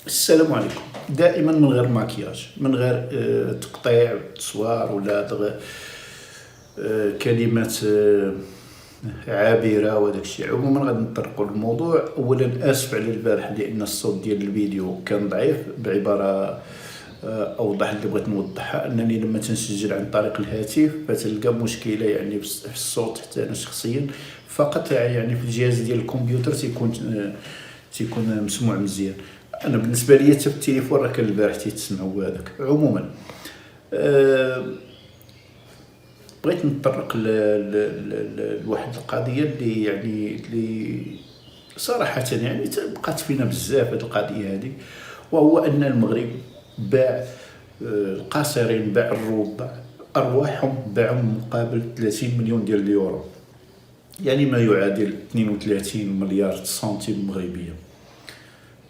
السلام عليكم. دائما من غير ماكياج، من غير تقطيع تصوير ولا كلمات عابره وداك الشيء. عموما غادي نطرقوا للموضوع. اولا اسف على البارح لان الصوت ديال الفيديو كان ضعيف. بعباره اوضح اللي بغيت نوضحها انني لما تنسجل عن طريق الهاتف فتلقى مشكله يعني في الصوت حتى انا شخصيا، فقط يعني في الجهاز ديال الكمبيوتر تيكون مسموع مزيان. انا بالنسبه لي حتى في التليفون راه كان البارح تيتسمعوا هذاك. عموما بغيت نتطرق لواحد القضيه اللي صراحه يعني بقات فينا بزاف هذه القضيه هذه، وهو ان المغرب باع القاصرين، باع الرضع ارواحهم، باعهم مقابل 30 مليون ديال اليورو، يعني ما يعادل 32 مليار سنتيم مغربيه.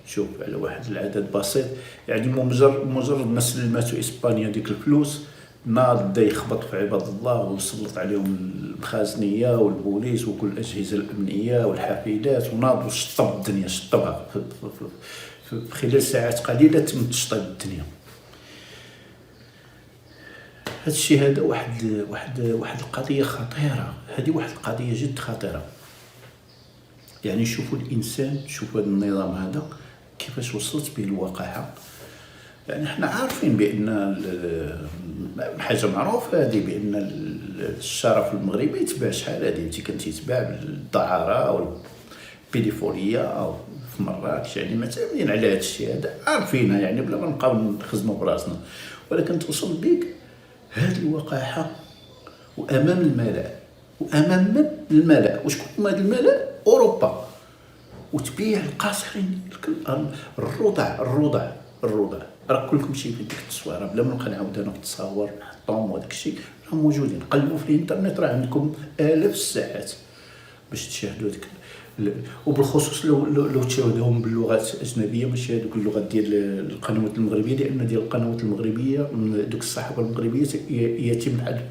شوف على واحد العدد بسيط، يعني مجرد ما سلماتو اسبانيا ديك الفلوس ناض بدا يخبط في عباد الله ويسلط عليهم المخازنيه والبوليس وكل الاجهزه الامنيه والحافلات، وناض وشطب الدنيا، شطبها في خلال ساعات قليله تم تشطيب الدنيا. هذا الشيء هذا واحد القضيه خطيره، هذه واحد القضيه جد خطيره. يعني شوفوا الانسان، شوفوا هذا النظام هذا كيفاش وصلت به الواقعه. يعني احنا عارفين بان حاجه معروفه هذه، بان الشرف المغربي يتباع شحال هذه، انت كنت يتباع بالدعاره او البيديفوريه او في مراكش، يعني معتمدين على هذا الشيء هذا، عارفينها يعني بلا ما نبقاو نخزنوا براسنا. ولكن توصل بك هذه الوقاحه وامام الملأ، وامام من؟ الملأ. وشكون هما هاد الملأ؟ اوروبا. وتبيع القاصرين، الرضع راه كلكم شايفين ديك التصويره بلا ما نبقى نعاود انا في التصاور نحطهم وداك الشيء، راه موجودين. قلبوا في الانترنت راه عندكم آلاف الساعات باش تشاهدوا ديك وبالخصوص لو تشاهدوهم باللغات الاجنبيه، ماشي هذوك اللغات ديال القنوات المغربيه، لان ديال القنوات المغربيه دوك الصحافه المغربيه يتم حذف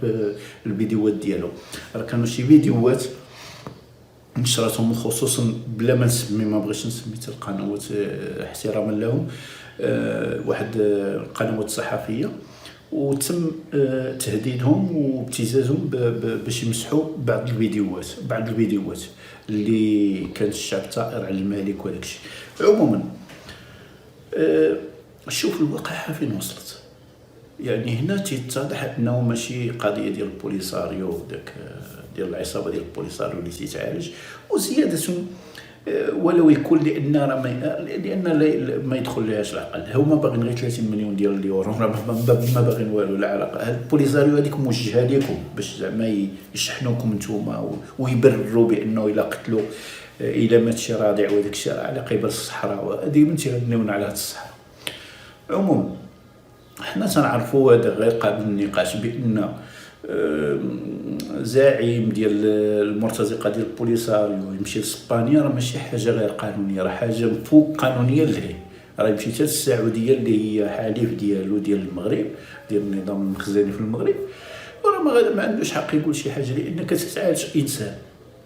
الفيديوهات ديالهم. راه كانوا شي فيديوهات نشرتهم خصوصا بلا ما نسمي، ما بغيتش نسمي حتى القنوات احتراما لهم، واحد القنوات صحفيه، وتم تهديدهم وابتزازهم باش يمسحوا بعض الفيديوهات اللي كان الشعب ثائر على الملك وداك الشيء. عموما شوف الواقعه فين وصلت. يعني هنا تيتضح انه ماشي قضيه ديال البوليساريو ديال العصابه ديال البوليساريو اللي تيتعالج وزياده، ولو يكون لان ما يدخل لهاش العقل. هما باغيين غير 30 مليون ديال اليورو، ما باغيين والو. لا علاقه، هاد البوليساريو هذيك موجهه لكم باش زعما يشحنوكم نتوما ويبرروا بانه الا قتلوا، الا مات شي رادع وداك الشيء على قبل الصحراء ديما تيغنيونا على هاد الصحراء. عموما حنا تنعرفوا هذا غير قابل للنقاش بان زعيم ديال المرتزقه ديال البوليساريو يمشي لاسبانيا راه ماشي حاجه غير قانونيه، راه حاجه فوق قانونيه لهي. راه يمشي حتى للسعوديه اللي هي حليف ديالو ديال المغرب، ديال النظام المخزني في المغرب، وراه ما عندوش حق يقول شي حاجه لانك تتعالج انسان.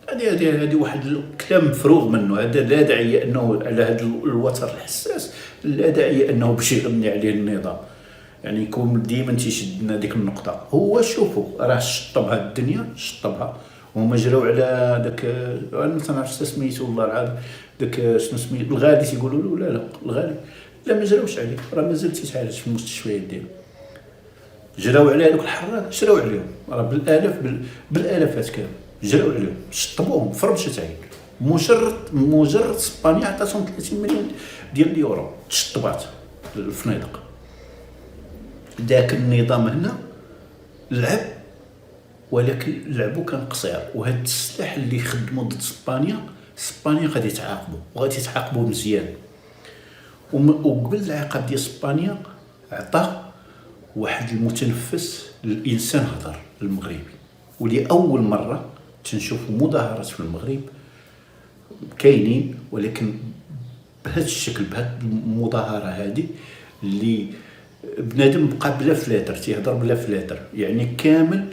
هذه واحد الكلام مفروغ منه. هذا لا داعي انه على هذا الوتر الحساس، لا داعي انه باش يغني عليه النظام، يعني يكون ديما تيشدنا ديك النقطه. هو شوفوا راه شطبها الدنيا، شطبها. وهما جراو على داك، انا ما تنعرفش سميتو والله العظيم، داك شنو سميتو، الغالي تيقولوا له. لا الغالي لا، ما جراوش عليه، راه مازال تيتعالج في المستشفيات ديالو. جراو على هذوك الحراق، شراو عليهم راه بالالافات كانوا جراو عليهم، شطبوهم فرمشت عين. مجرد اسبانيا عطاتهم 30 مليون ديال اليورو، تشطبات الفنادق. ذاك النظام هنا لعب، ولكن لعبو كان قصير. وهذا السلاح اللي خدموا ضد اسبانيا غادي يتعاقبوا، وغادي يتعاقبوا مزيان. وقبل العقاب ديال اسبانيا عطى واحد المتنفس للانسان هضر المغربي، ولأول مره تنشوفوا مظاهرات في المغرب كاينين، ولكن بهذا الشكل، بهذه المظاهره هذه اللي بنادم بقى بلا فلاتر، تيهضر بلا فلاتر، يعني كامل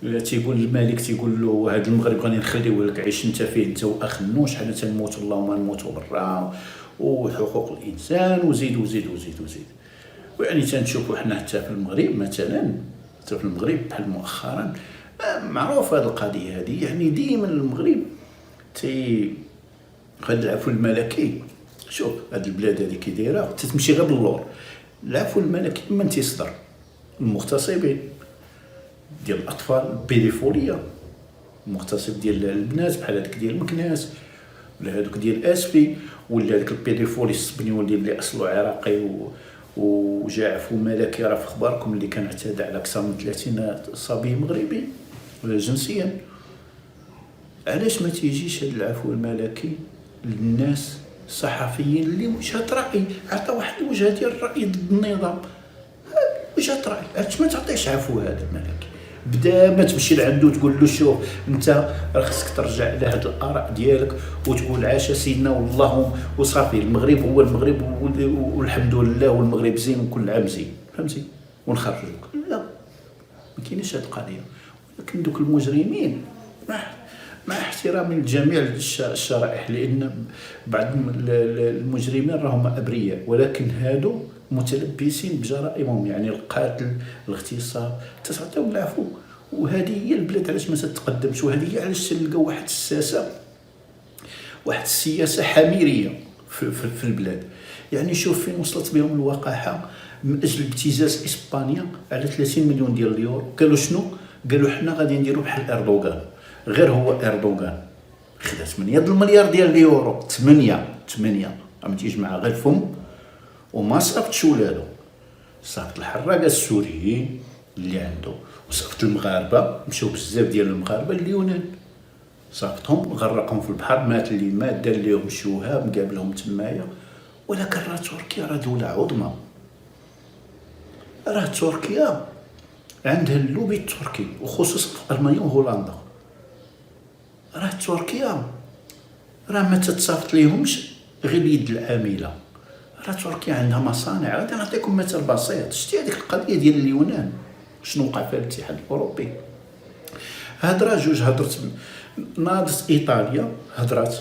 تيقول الملك تيقول له هذا المغرب غادي نخليوه لك، عيش انت فيه انت واخ النوش، حنا تنموتوا اللهم نموتوا برا، وحقوق الانسان وزيد وزيد وزيد وزيد. ويعني تنشوفوا حنا حتى في المغرب مثلا، حتى في المغرب بحال مؤخرا معروف هذه القضيه هذه. يعني ديما المغرب هذا العفو الملكي، شوف هاد البلاد هذه كي دايره تتمشي غير باللور. العفو الملكي من تيصدر؟ المغتصبين ديال الاطفال، البيديفوليه، المغتصب ديال البنات بحال هذاك ديال مكناس، ولا هذوك ديال اسفي، ولا هذاك البيديفولي السبنيول ديال اللي اصله عراقي وجا عفو ملكي. راه في اخباركم اللي كان اعتدى على اكثر من 30 صبي مغربي جنسيا. علاش ما تيجيش هذا العفو الملكي للناس الصحفيين اللي وجهة رأي عطا واحد الوجهة ديال الرأي ضد النظام، وجهة رأي؟ علاش ما تعطيش عفو هذا الملكي؟ بدا ما تمشي لعندو تقول له شوف انت راه خصك ترجع لهاد الاراء ديالك وتقول عاش سيدنا والله وصافي، المغرب هو المغرب والحمد لله والمغرب زين وكل عام زين، فهمتي؟ ونخرجوك. لا، ما كاينش هاد القضيه. ولكن دوك المجرمين مع احترامي لجميع الشرائح، لان بعض المجرمين راهم ابرياء، ولكن هادو متلبسين بجرائمهم. يعني القتل، الاغتصاب، تعطيهم العفو. وهذه هي البلاد علاش ما تتقدمش، وهذه هي علاش تلقاو واحد الساسه، واحد السياسه حميريه في البلاد. يعني شوف فين وصلت بهم الوقاحه من اجل ابتزاز اسبانيا على 30 مليون ديال اليورو. قالوا شنو؟ قالوا حنا غادي نديروا بحال اردوغان. غير هو اردوغان خدا 8 المليار ديال اليورو، 8 عم تيجمع غير الفم، وما صافطش ولادو. صافط الحراقه السوريين اللي عنده، وصافط المغاربه، مشاو بزاف ديال المغاربه اليونان، صافطهم غرقهم في البحر، مات اللي مات، دار لهم شوهه، مقابلهم تمايا. ولكن راه تركيا راه دوله عظمى، راه تركيا عندها اللوبي التركي، وخصوصا في المانيا وهولندا. راه تركيا راه ما تتصافط ليهمش غير اليد العامله. راه تركيا عندها مصانع. غادي نعطيكم مثال بسيط. شتي هذيك القضيه ديال اليونان شنو وقع في الاتحاد الاوروبي؟ هضره جوج، هضرت ناضت ايطاليا، هضرات،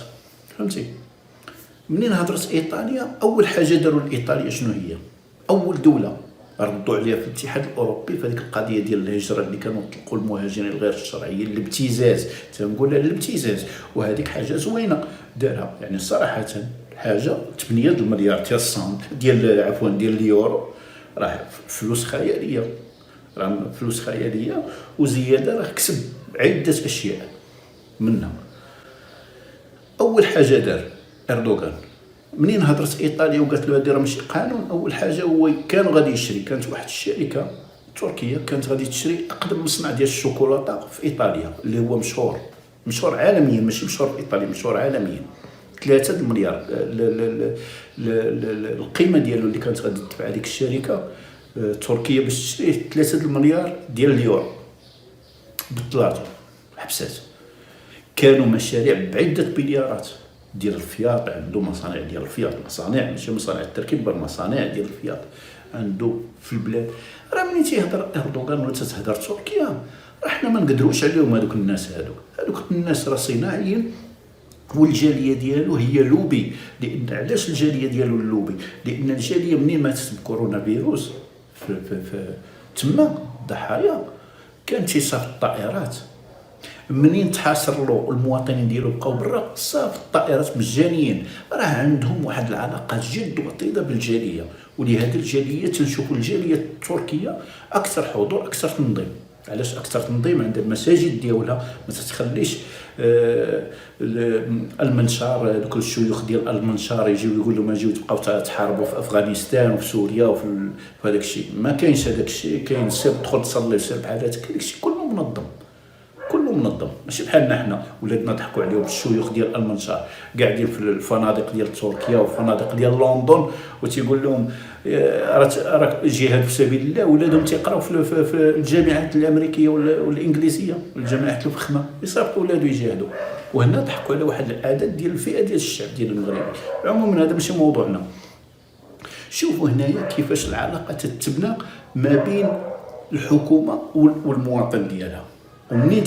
فهمتي؟ منين هضرت ايطاليا، اول حاجه داروا لايطاليا شنو هي؟ اول دوله ردوا عليها في الاتحاد الاوروبي في هذيك القضيه ديال الهجره اللي كانوا يطلقوا المهاجرين الغير الشرعيين، الابتزاز، تنقول لها الابتزاز. وهذيك حاجه زوينه دارها، يعني صراحه حاجه 8 المليار ديال السنت ديال عفوا ديال اليورو، راه فلوس خياليه، راه فلوس خياليه. وزياده راه كسب عده اشياء منها. اول حاجه دار اردوغان منين هضرت ايطاليا وقالت له هذه راه ماشي قانون، اول حاجه هو كان غادي يشري، كانت واحد الشركه تركيه كانت غادي تشري اقدم مصنع ديال الشوكولاته في ايطاليا، اللي هو مشهور عالميا، ماشي مشهور في ايطاليا، مشهور عالميا. 3 المليار القيمه ديالو اللي كانت غادي تدفع هذيك الشركه تركيه باش تشريه 3 المليار ديال اليورو بالثلاثه حبسات. كانوا مشاريع بعده مليارات ديال الفياط، عنده مصانع ديال الفياط، مصانع ماشي مصانع التركيب، بل مصانع ديال الفياط عنده في البلاد. راه ملي تيهضر اردوغان ولا تتهضر تركيا، راه حنا ما نقدروش عليهم. هذوك الناس هذوك الناس راه صناعيين، والجاليه ديالو هي لوبي. لان علاش الجاليه ديالو اللوبي؟ لان الجاليه منين ماتت بكورونا فيروس في تما ضحايا كان تيصافط الطائرات. منين تحاصر له المواطنين ديالو بقاو برا، صافي الطائرات مجانيين. راه عندهم واحد العلاقه جد وطيده بالجاليه، ولهذا الجاليه تنشوفوا الجاليه التركيه اكثر حضور، اكثر تنظيم. علاش اكثر تنظيم؟ عندها المساجد ديالها ما تتخليش المنشار، دوك الشيوخ ديال المنشار يجيو يقولوا ما جيو تبقاو تحاربوا في افغانستان وفي سوريا وفي هذاك الشيء. ما كاينش هذاك الشيء. كاين سير تدخل تصلي، سير بحال هذاك، داك الشيء كله منظم، كله منظم. ماشي بحالنا حنا ولادنا ضحكوا عليهم الشيوخ ديال المنشار قاعدين في الفنادق ديال تركيا والفنادق ديال لندن، وتيقول لهم راه جهاد في سبيل الله. ولادهم تيقراو في الجامعات الامريكيه والانجليزيه، الجامعات الفخمه، يصيفطوا ولادو يجاهدوا. وهنا ضحكوا على واحد العدد ديال الفئه ديال الشعب ديال المغرب. عموما هذا ماشي موضوعنا. شوفوا هنايا كيفاش العلاقه تتبنى ما بين الحكومه والمواطن ديالها. ومنين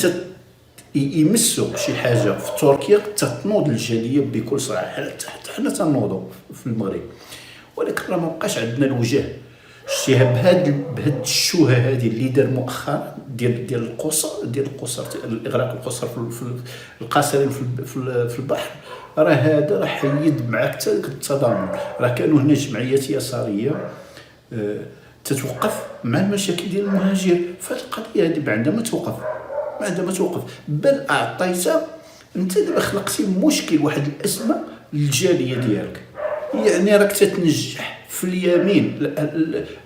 يمسوا شي حاجه في تركيا تتنوض الجاليه بكل صراحه، حتى حنا تنوضوا في المغرب، ولكن راه ما بقاش عندنا الوجه. شتيها بهاد الشوهه هذه اللي دار مؤخرا ديال القصر الاغراق القصر في القاصرين في البحر، راه هذا راه حيد معاك حتى التضامن. راه كانوا هنا جمعيات يساريه تتوقف مع المشاكل ديال المهاجر، فهاد القضيه هذه ما عندها ما توقف، بل اعطيتها انت دابا خلقتي مشكل واحد الازمه للجاليه ديالك. يعني راك تتنجح في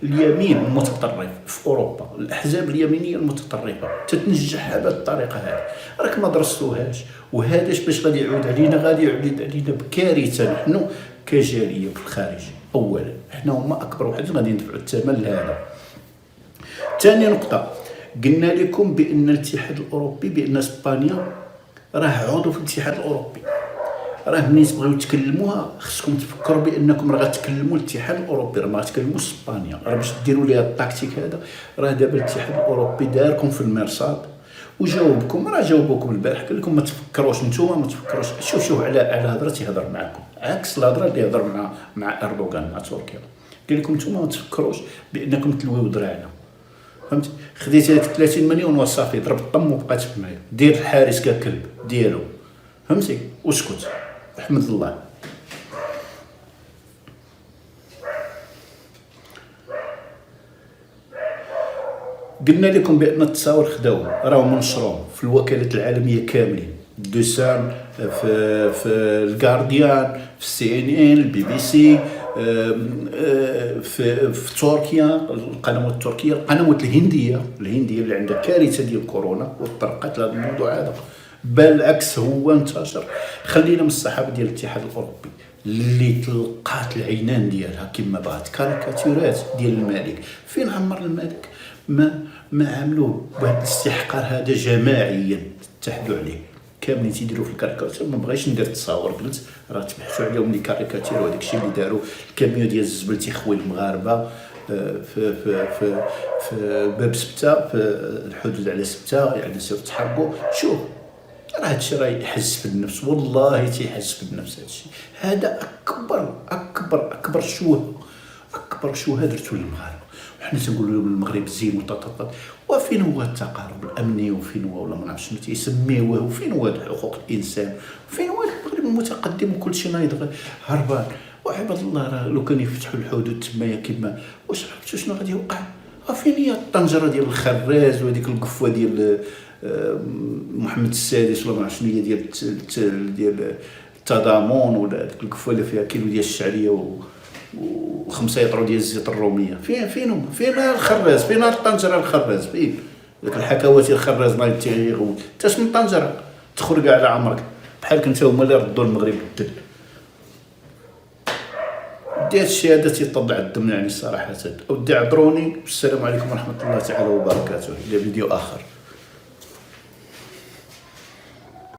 اليمين المتطرف في اوروبا، الاحزاب اليمينيه المتطرفه تتنجحها بهذه الطريقه هذه، راك ما درستوهاش. وهذا باش غادي يعود علينا؟ غادي يعود علينا بكارثه نحن كجاليه في الخارج. اولا حنا هما اكبر واحد غادي ندفعوا الثمن لهذا. ثاني نقطه، قلنا لكم بان الاتحاد الاوروبي، بان اسبانيا راه عضو في الاتحاد الاوروبي. راه ملي تبغيو تكلموها خصكم تفكروا بانكم راه غتكلموا الاتحاد الاوروبي، راه ما غتكلموش اسبانيا. راه باش ديروا ليها التاكتيك هذا، راه دابا الاتحاد الاوروبي داركم في المرصاد وجاوبكم. راه جاوبوكم البارح، قال لكم ما تفكروش نتوما، ما تفكروش. شوف على هضره تيهضر معكم عكس الهضره اللي هضر مع اردوغان مع تركيا. قال لكم نتوما ما تفكروش بانكم تلويو دراعنا، فهمتي؟ خديتي هذيك 30 مليون وصافي، ضرب الطم وبقات معايا، دير الحارس ككلب ديالو، فهمتي؟ واسكت احمد الله. قلنا لكم بان التصاور خداوهم، راهم منشروهم في الوكالات العالميه كاملين، دوسان، في الجارديان، في سي ان ان، البي بي سي، في تركيا القنوات التركيه، القنوات الهنديه اللي عندها كارثه ديال كورونا وطرقت لهذا الموضوع هذا، بل عكس هو انتشر. خلينا من الصحافه ديال الاتحاد الاوروبي اللي تلقات العينان ديالها كما بغات كاريكاتورات ديال الملك. فين عمر الملك؟ ما عملوه بهذا الاستحقار هذا جماعيا، اتحدوا عليه كاملين تيديروا في الكاريكاتير. ما بغيتش ندير تصاور، قلت راه تبحثوا عليهم لي كاريكاتير، وهذاك الشيء اللي داروا الكاميو ديال الزبل تيخوي المغاربه في باب سبته، في الحدود على سبته، يعني سيروا تحاربوا. شوف راه هادشي راه يحز في النفس، والله تيحز في النفس هادشي. هذا اكبر شوهه درتو للمغاربه. وحنا تنقولوا لهم المغرب زين وتطبط، وفين هو التقارب الامني؟ وفين هو ولا ما نعرفش شنو تيسميوه؟ وفين هو حقوق الانسان؟ وفين هو المغرب المتقدم وكل شيء نايض هربان؟ وعباد الله راه لو كان يفتحوا الحدود تمايا كما واش عرفتوا شنو غادي يوقع؟ فين هي الطنجره ديال الخراز وهذيك القفوه ديال محمد السادس ولا ما عرفت شنو هي ديال التضامن، ولا ديك القفوه اللي فيها كيلو ديال الشعريه و5 يطرو ديال الزيت الروميه؟ فين الخراز؟ فين الطنجره الخراز؟ فين داك الحكوات ديال الخراز نايض تيغوت حتى من طنجره تخرج على عمرك بحالك انت هما اللي ردوا المغرب الدل. ديال الشيء هذا تيطلع الدم يعني صراحه. اودي عذروني، والسلام عليكم ورحمه الله تعالى وبركاته. الى فيديو اخر.